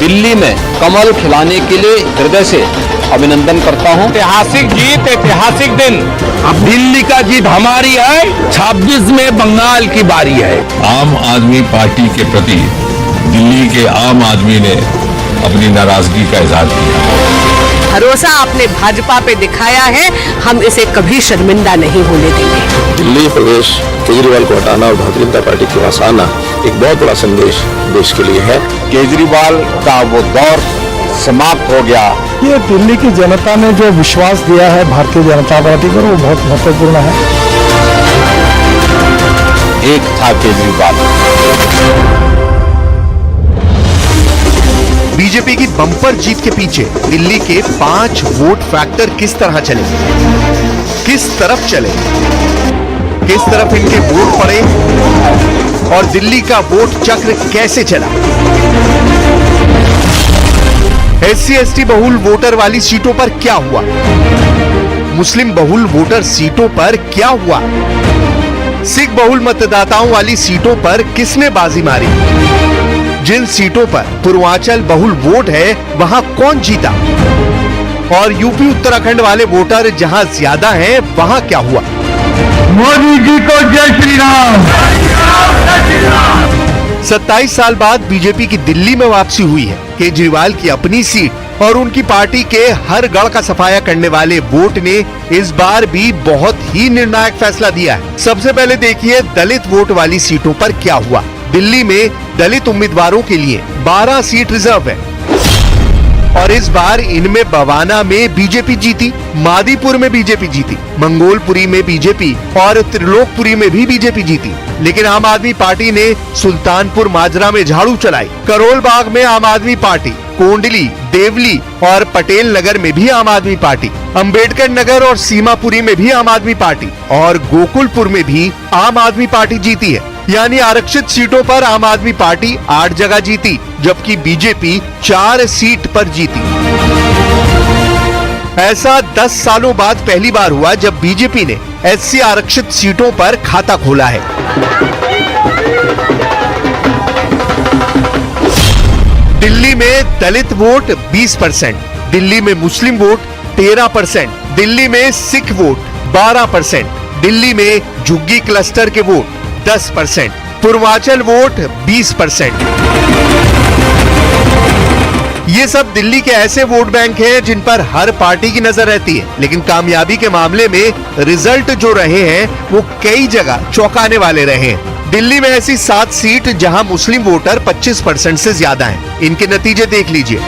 दिल्ली में कमल खिलाने के लिए हृदय से अभिनंदन करता हूं। ऐतिहासिक जीत, ऐतिहासिक दिन। अब दिल्ली का जीत हमारी है, 26 में बंगाल की बारी है। आम आदमी पार्टी के प्रति दिल्ली के आम आदमी ने अपनी नाराजगी का इजहार किया। भरोसा आपने भाजपा पे दिखाया है, हम इसे कभी शर्मिंदा नहीं होने देंगे। दिल्ली प्रदेश केजरीवाल को हटाना और भारतीय जनता पार्टी के पास आना एक बहुत बड़ा संदेश देश के लिए है। केजरीवाल का वो दौर समाप्त हो गया। ये दिल्ली की जनता ने जो विश्वास दिया है भारतीय जनता पार्टी पर, वो बहुत महत्वपूर्ण है। एक था केजरीवाल। बीजेपी की बम्पर जीत के पीछे दिल्ली के 5 वोट फैक्टर किस तरह चले, किस तरफ चले, किस तरफ इनके वोट पड़े और दिल्ली का वोट चक्र कैसे चला। SC/ST बहुल वोटर वाली सीटों पर क्या हुआ, मुस्लिम बहुल वोटर सीटों पर क्या हुआ, सिख बहुल मतदाताओं वाली सीटों पर किसने बाजी मारी, जिन सीटों पर पूर्वांचल बहुल वोट है वहां कौन जीता, और यूपी उत्तराखंड वाले वोटर जहां ज्यादा हैं वहां क्या हुआ। मोदी जी को जय श्री राम। 27 साल बाद बीजेपी की दिल्ली में वापसी हुई है। केजरीवाल की अपनी सीट और उनकी पार्टी के हर गढ़ का सफाया करने वाले वोट ने इस बार भी बहुत ही निर्णायक फैसला दिया है। सबसे पहले देखिए दलित वोट वाली सीटों पर क्या हुआ। दिल्ली में दलित उम्मीदवारों के लिए 12 सीट रिजर्व है और इस बार इनमें बवाना में बीजेपी जीती, मादीपुर में बीजेपी जीती, मंगोलपुरी में बीजेपी और त्रिलोकपुरी में भी बीजेपी जीती। लेकिन आम आदमी पार्टी ने सुल्तानपुर माजरा में झाड़ू चलाई, करोल बाग में आम आदमी पार्टी, कोंडली, देवली और पटेल नगर में भी आम आदमी पार्टी, अंबेडकर नगर और सीमापुरी में भी आम आदमी पार्टी और गोकुलपुर में भी आम आदमी पार्टी जीती है। यानी आरक्षित सीटों पर आम आदमी पार्टी 8 जगह जीती, जबकि बीजेपी 4 सीट पर जीती। ऐसा 10 सालों बाद पहली बार हुआ जब बीजेपी ने SC आरक्षित सीटों पर खाता खोला है। दिल्ली में दलित वोट 20%, दिल्ली में मुस्लिम वोट 13%, दिल्ली में सिख वोट 12%, दिल्ली में झुग्गी क्लस्टर के वोट 10%, पूर्वांचल वोट 20%। ये सब दिल्ली के ऐसे वोट बैंक हैं जिन पर हर पार्टी की नजर रहती है, लेकिन कामयाबी के मामले में रिजल्ट जो रहे हैं वो कई जगह चौंकाने वाले रहे हैं। दिल्ली में ऐसी 7 सीट जहां मुस्लिम वोटर 25% से ज्यादा हैं। इनके नतीजे देख लीजिए।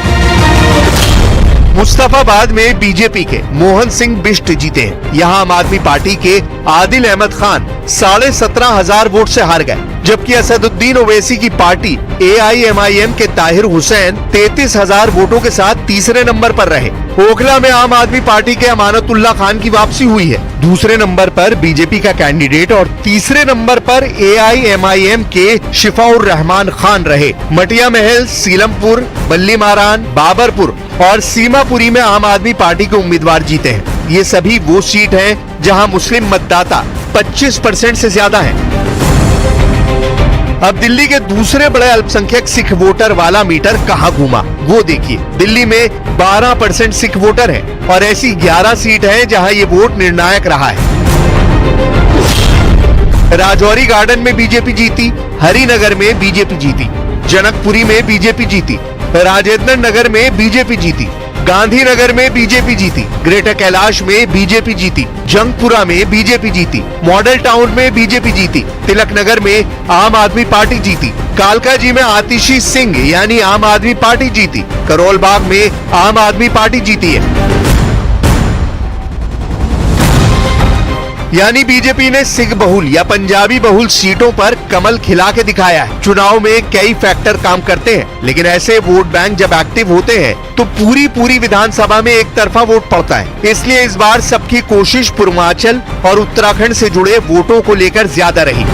मुस्तफाबाद में बीजेपी के मोहन सिंह बिष्ट जीते हैं। यहाँ आम आदमी पार्टी के आदिल अहमद खान 17,500 वोट से हार गए, जबकि असदुद्दीन ओवैसी की पार्टी AIMIM के ताहिर हुसैन 33,000 वोटों के साथ तीसरे नंबर पर रहे। ओखला में आम आदमी पार्टी के अमानतुल्लाह खान की वापसी हुई है। दूसरे नंबर पर बीजेपी का कैंडिडेट और तीसरे नंबर पर AIMIM के शिफाउर रहमान खान रहे। मटिया महल, सीलमपुर, बल्ली मारान, बाबरपुर और सीमापुरी में आम आदमी पार्टी के उम्मीदवार जीते हैं। ये सभी वो सीट हैं जहां मुस्लिम मतदाता 25% से ज्यादा हैं। अब दिल्ली के दूसरे बड़े अल्पसंख्यक सिख वोटर वाला मीटर कहां घूमा वो देखिए। दिल्ली में 12% सिख वोटर हैं और ऐसी 11 सीट हैं जहां ये वोट निर्णायक रहा है। राजौरी गार्डन में बीजेपी जीती, हरिनगर में बीजेपी जीती, जनकपुरी में बीजेपी जीती, राजेंद्र नगर में बीजेपी जीती, गांधीनगर में बीजेपी जीती, ग्रेटर कैलाश में बीजेपी जीती, जंगपुरा में बीजेपी जीती, मॉडल टाउन में बीजेपी जीती, तिलक नगर में आम आदमी पार्टी जीती, कालकाजी में आतिशी सिंह यानी आम आदमी पार्टी जीती, करोल बाग में आम आदमी पार्टी जीती है। यानी बीजेपी ने सिख बहुल या पंजाबी बहुल सीटों पर कमल खिला के दिखाया है। चुनाव में कई फैक्टर काम करते हैं, लेकिन ऐसे वोट बैंक जब एक्टिव होते हैं तो पूरी विधानसभा में एक तरफा वोट पड़ता है। इसलिए इस बार सबकी कोशिश पूर्वांचल और उत्तराखंड से जुड़े वोटों को लेकर ज्यादा रही।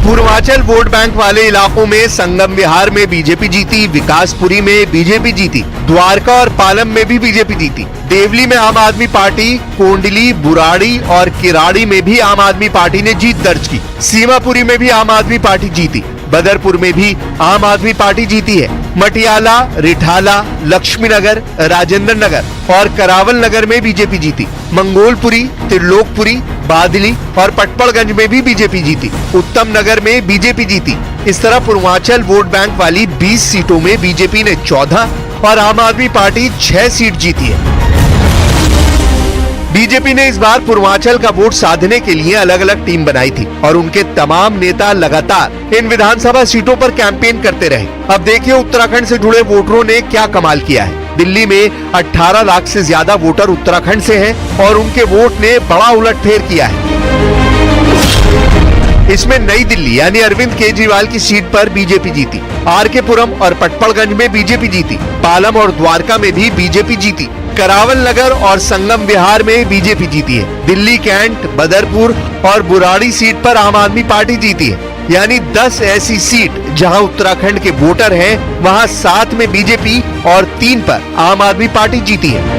पूर्वांचल वोट बैंक वाले इलाकों में संगम विहार में बीजेपी जीती, विकासपुरी में बीजेपी जीती, द्वारका और पालम में भी बीजेपी जीती, देवली में आम आदमी पार्टी, कोंडली, बुराड़ी और किराड़ी में भी आम आदमी पार्टी ने जीत दर्ज की, सीमापुरी में भी आम आदमी पार्टी जीती, बदरपुर में भी आम आदमी पार्टी जीती है। मटियाला, रिठाला, लक्ष्मीनगर, राजेंद्र नगर और करावल नगर में बीजेपी जीती। मंगोलपुरी, त्रिलोकपुरी, बादली और पटपड़गंज में भी बीजेपी जीती। उत्तम नगर में बीजेपी जीती। इस तरह पूर्वांचल वोट बैंक वाली 20 सीटों में बीजेपी ने 14 और आम आदमी पार्टी 6 सीट जीती है। बीजेपी ने इस बार पूर्वांचल का वोट साधने के लिए अलग अलग टीम बनाई थी और उनके तमाम नेता लगातार इन विधानसभा सीटों पर कैंपेन करते रहे। अब देखिए उत्तराखंड से जुड़े वोटरों ने क्या कमाल किया है। दिल्ली में 18 लाख से ज्यादा वोटर उत्तराखंड से हैं और उनके वोट ने बड़ा उलटफेर किया है। इसमें नई दिल्ली यानी अरविंद केजरीवाल की सीट पर बीजेपी जीती। आरके पुरम और पटपड़गंज में बीजेपी जीती। पालम और द्वारका में भी बीजेपी जीती। करावल नगर और संगम विहार में बीजेपी जीती है। दिल्ली कैंट, बदरपुर और बुराड़ी सीट पर आम आदमी पार्टी जीती है। यानी 10 ऐसी सीट जहां उत्तराखंड के वोटर हैं, वहां 7 में बीजेपी और 3 पर आम आदमी पार्टी जीती है।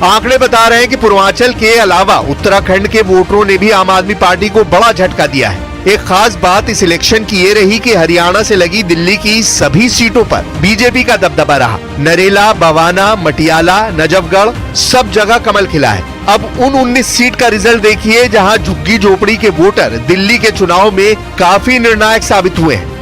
आंकड़े बता रहे हैं कि पूर्वांचल के अलावा उत्तराखंड के वोटरों ने भी आम आदमी पार्टी को बड़ा झटका दिया है। एक खास बात इस इलेक्शन की ये रही कि हरियाणा से लगी दिल्ली की सभी सीटों पर बीजेपी का दबदबा रहा। नरेला, बवाना, मटियाला, नजफगढ़ सब जगह कमल खिला है। अब उन 19 सीट का रिजल्ट देखिए जहां झुग्गी झोपड़ी के वोटर दिल्ली के चुनाव में काफी निर्णायक साबित हुए हैं।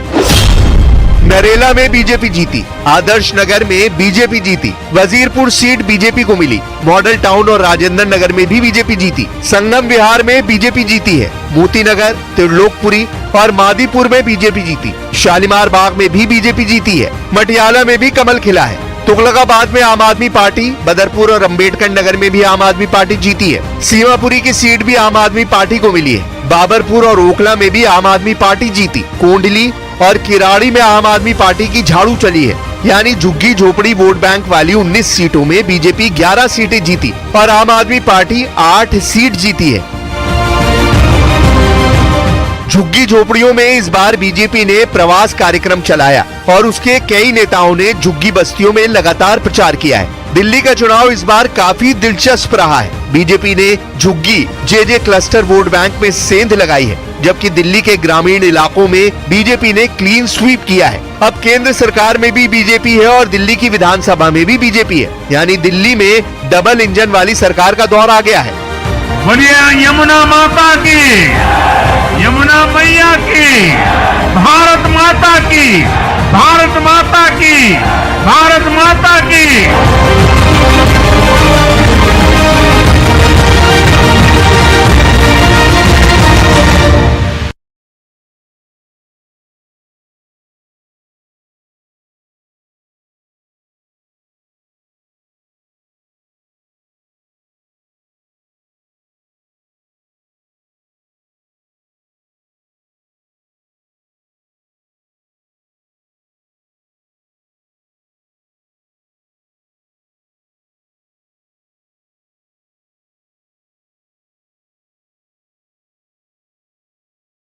नरेला में बीजेपी जीती। आदर्श नगर में बीजेपी जीती। वजीरपुर सीट बीजेपी को मिली। मॉडल टाउन और राजेंद्र नगर में भी बीजेपी जीती। संगम विहार में बीजेपी जीती है। मोती नगर, त्रिलोकपुरी और मादीपुर में बीजेपी जीती। शालीमार बाग में भी बीजेपी जीती है। मटियाला में भी कमल खिला है। तुगलकाबाद में आम आदमी पार्टी, बदरपुर और अम्बेडकर नगर में भी आम आदमी पार्टी जीती है। सीमापुरी की सीट भी आम आदमी पार्टी को मिली है। बाबरपुर और ओखला में भी आम आदमी पार्टी जीती। कोंडली और किराड़ी में आम आदमी पार्टी की झाड़ू चली है। यानी झुग्गी झोपड़ी वोट बैंक वाली 19 सीटों में बीजेपी 11 सीटें जीती और आम आदमी पार्टी 8 सीट जीती है। झुग्गी झोपड़ियों में इस बार बीजेपी ने प्रवास कार्यक्रम चलाया और उसके कई नेताओं ने झुग्गी बस्तियों में लगातार प्रचार किया है। दिल्ली का चुनाव इस बार काफी दिलचस्प रहा है। बीजेपी ने झुग्गी जे क्लस्टर वोट बैंक में सेंध लगाई है, जबकि दिल्ली के ग्रामीण इलाकों में बीजेपी ने क्लीन स्वीप किया है। अब केंद्र सरकार में भी बीजेपी है और दिल्ली की विधानसभा में भी बीजेपी है। यानी दिल्ली में डबल इंजन वाली सरकार का दौर आ गया है। बोलिए यमुना माता की, यमुना मैया की, भारत माता की, भारत माता की, भारत माता की।